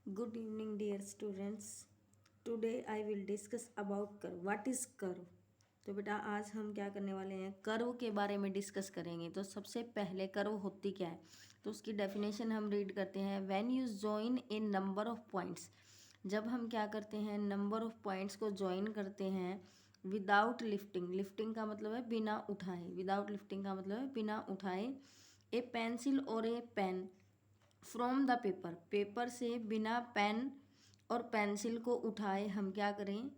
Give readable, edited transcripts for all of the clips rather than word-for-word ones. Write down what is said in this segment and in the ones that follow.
Good evening, dear students. Today I will discuss about curve. What is curve? तो बेटा आज हम क्या करने वाले हैं, कर्व के बारे में डिस्कस करेंगे। तो सबसे पहले कर्व होती क्या है, तो उसकी डेफिनेशन हम रीड करते हैं। When you join A number of points, जब हम क्या करते हैं, नंबर ऑफ पॉइंट्स को ज्वाइन करते हैं विदाउट लिफ्टिंग। लिफ्टिंग का मतलब है बिना उठाए, विदाउट लिफ्टिंग का मतलब है बिना उठाए। ए पेंसिल और a pen from the paper, paper से बिना पेन और पेंसिल को उठाए हम क्या करें,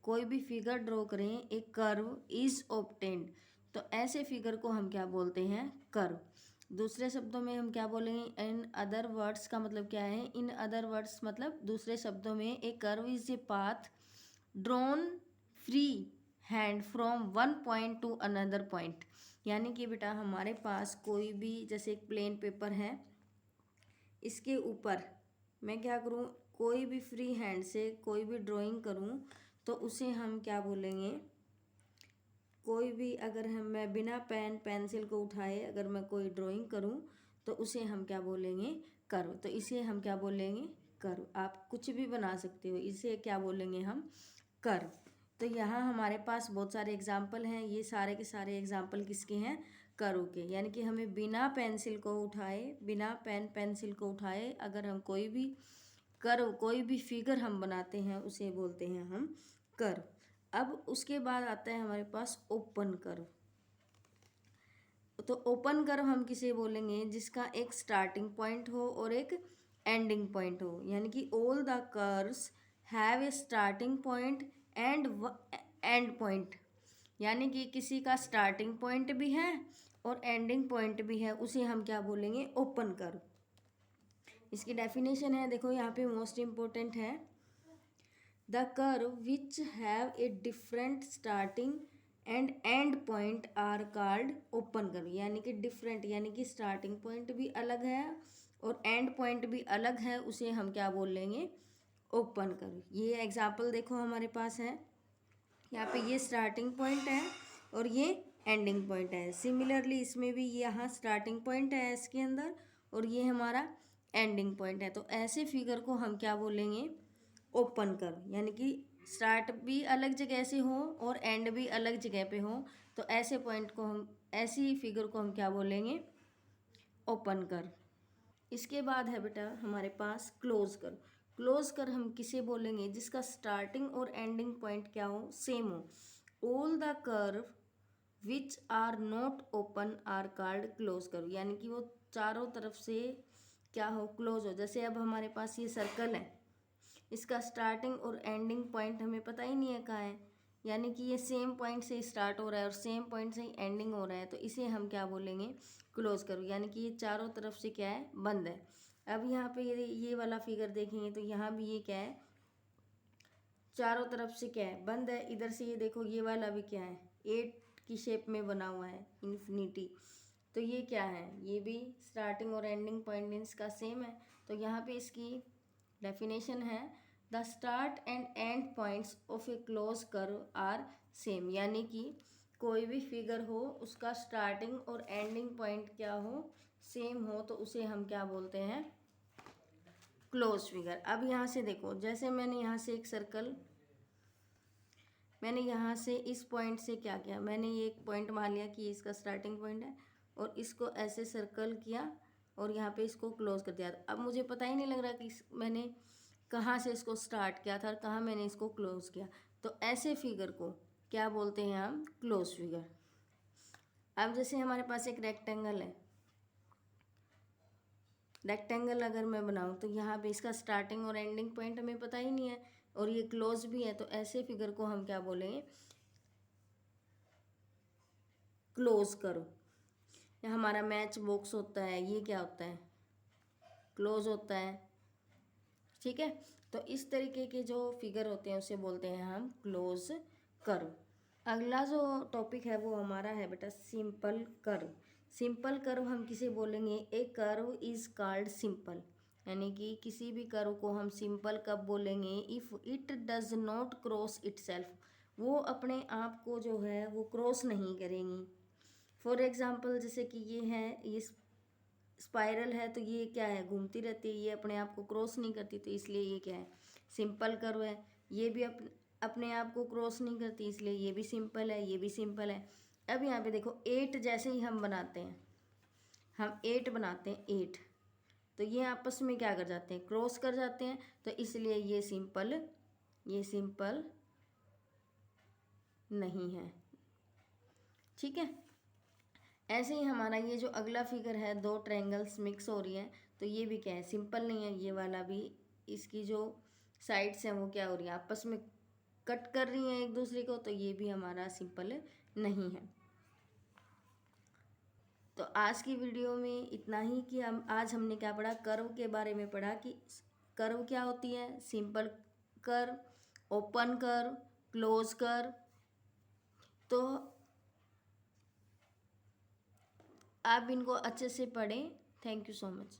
कोई भी फिगर ड्रॉ करें, एक कर्व इज ऑब्टेन्ड। तो ऐसे फिगर को हम क्या बोलते हैं, कर्व। दूसरे शब्दों में हम क्या बोलेंगे, इन अदर वर्ड्स का मतलब क्या है, इन अदर वर्ड्स मतलब दूसरे शब्दों में a curve is a path drawn free hand from one point to another point. यानी कि बेटा हमारे पास कोई भी, जैसे एक प्लेन पेपर है, इसके ऊपर मैं क्या करूँ, कोई भी फ्री हैंड से कोई भी ड्राइंग करूँ तो उसे हम क्या बोलेंगे, कोई भी अगर मैं बिना पेन पेंसिल को उठाए अगर मैं कोई ड्राइंग करूँ तो उसे हम क्या बोलेंगे, कर्व। तो इसे हम क्या बोलेंगे, कर्व। आप कुछ भी बना सकते हो, इसे क्या बोलेंगे हम, कर्व। तो यहाँ हमारे पास बहुत सारे एग्जाम्पल हैं, ये सारे के सारे एग्जाम्पल किसके हैं, कर्व के। यानी कि हमें बिना पेंसिल को उठाए, बिना पेन पेंसिल को उठाए अगर हम कोई भी कर्व, कोई भी फिगर हम बनाते हैं उसे बोलते हैं हम कर्व। अब उसके बाद आता है हमारे पास ओपन कर्व। तो ओपन कर्व हम किसे बोलेंगे, जिसका एक स्टार्टिंग पॉइंट हो और एक एंडिंग पॉइंट हो। यानी कि all the curves have a starting point and end point. यानी कि किसी का स्टार्टिंग पॉइंट भी है और एंडिंग पॉइंट भी है, उसे हम क्या बोलेंगे, ओपन कर्व। इसकी डेफिनेशन है, देखो यहाँ पे मोस्ट इम्पोर्टेंट है, the curve which have a different starting and end point are called open curve. यानी कि डिफरेंट, यानी कि स्टार्टिंग पॉइंट भी अलग है और एंड पॉइंट भी अलग है, उसे हम क्या बोल लेंगे, ओपन कर्व। ये एग्जाम्पल देखो हमारे पास है, यहाँ पे ये स्टार्टिंग पॉइंट है और ये एंडिंग पॉइंट है। सिमिलरली इसमें भी यहाँ स्टार्टिंग पॉइंट है इसके अंदर और ये हमारा एंडिंग पॉइंट है। तो ऐसे फिगर को हम क्या बोलेंगे, ओपन कर्व। यानी कि स्टार्ट भी अलग जगह से हो और एंड भी अलग जगह पे हो, तो ऐसे पॉइंट को हम, ऐसी फिगर को हम क्या बोलेंगे, ओपन कर्व। इसके बाद है बेटा हमारे पास क्लोज कर्व। क्लोज कर्व हम किसे बोलेंगे, जिसका स्टार्टिंग और एंडिंग पॉइंट क्या हो, सेम हो। All the curve which are not open are called close curve. यानी कि वो चारों तरफ से क्या हो, क्लोज हो। जैसे अब हमारे पास ये सर्कल है, इसका स्टार्टिंग और एंडिंग पॉइंट हमें पता ही नहीं है कहाँ है, यानी कि ये सेम पॉइंट से स्टार्ट हो रहा है और सेम पॉइंट से ही एंडिंग हो रहा है, तो इसे हम क्या बोलेंगे, क्लोज करो। यानी कि ये चारों तरफ से क्या है, बंद है। अब यहाँ पे ये वाला फिगर देखेंगे तो यहाँ भी ये क्या है, चारों तरफ से क्या है, बंद है। इधर से ये देखो, ये वाला भी क्या है, एट की शेप में बना हुआ है, इन्फिनिटी। तो ये क्या है, ये भी स्टार्टिंग और एंडिंग पॉइंट इसका सेम है। तो यहाँ पे इसकी डेफिनेशन है, the start and end points of a close curve are same. यानी कि कोई भी फिगर हो, उसका स्टार्टिंग और एंडिंग पॉइंट क्या हो, सेम हो, तो उसे हम क्या बोलते हैं, क्लोज फिगर। अब यहाँ से देखो, जैसे मैंने यहाँ से एक सर्कल, मैंने यहाँ से इस पॉइंट से क्या किया, मैंने ये एक पॉइंट मान लिया कि इसका स्टार्टिंग पॉइंट है और इसको ऐसे सर्कल किया और यहाँ पे इसको क्लोज कर दिया। अब मुझे पता ही नहीं लग रहा कि मैंने कहाँ से इसको स्टार्ट किया था और कहाँ मैंने इसको क्लोज किया। तो ऐसे फिगर को क्या बोलते हैं हम, क्लोज फिगर। अब जैसे हमारे पास एक रेक्टेंगल है, रेक्टेंगल अगर मैं बनाऊँ तो यहाँ पे इसका स्टार्टिंग और एंडिंग पॉइंट हमें पता ही नहीं है और ये क्लोज भी है, तो ऐसे फिगर को हम क्या बोलेंगे, क्लोज करो। या हमारा मैच बॉक्स होता है, ये क्या होता है, क्लोज होता है। ठीक है, तो इस तरीके के जो फिगर होते हैं उसे बोलते हैं हम क्लोज कर्व। अगला जो टॉपिक है वो हमारा है बेटा सिंपल कर्व। सिंपल कर्व हम किसे बोलेंगे, ए कर्व इज कॉल्ड सिंपल। यानी कि किसी भी कर्व को हम सिंपल कब बोलेंगे, if it does not cross itself. वो अपने आप को जो है वो क्रॉस नहीं करेंगी। फॉर एग्जाम्पल जैसे कि ये है, इस स्पाइरल है तो ये क्या है, घूमती रहती है, ये अपने आप को क्रॉस नहीं करती, तो इसलिए ये क्या है, सिंपल कर्व है। ये भी अपने आप को क्रॉस नहीं करती, इसलिए ये भी सिंपल है, ये भी सिंपल है। अब यहाँ पे देखो 8 जैसे ही हम बनाते हैं, हम 8 बनाते हैं 8, तो ये आपस में क्या कर जाते हैं, क्रॉस कर जाते हैं, तो इसलिए ये सिंपल नहीं है। ठीक है। ऐसे ही हमारा ये जो अगला फिगर है, 2 ट्रायंगल्स मिक्स हो रही है, तो ये भी क्या है, सिंपल नहीं है। ये वाला भी, इसकी जो साइड्स हैं वो क्या हो रही है, आपस में कट कर रही हैं एक दूसरे को, तो ये भी हमारा सिंपल नहीं है। तो आज की वीडियो में इतना ही कि आज हमने क्या पढ़ा, कर्व के बारे में पढ़ा कि कर्व क्या होती है, simple curve, open curve, close curve. तो आप इनको अच्छे से पढ़ें। Thank you so much.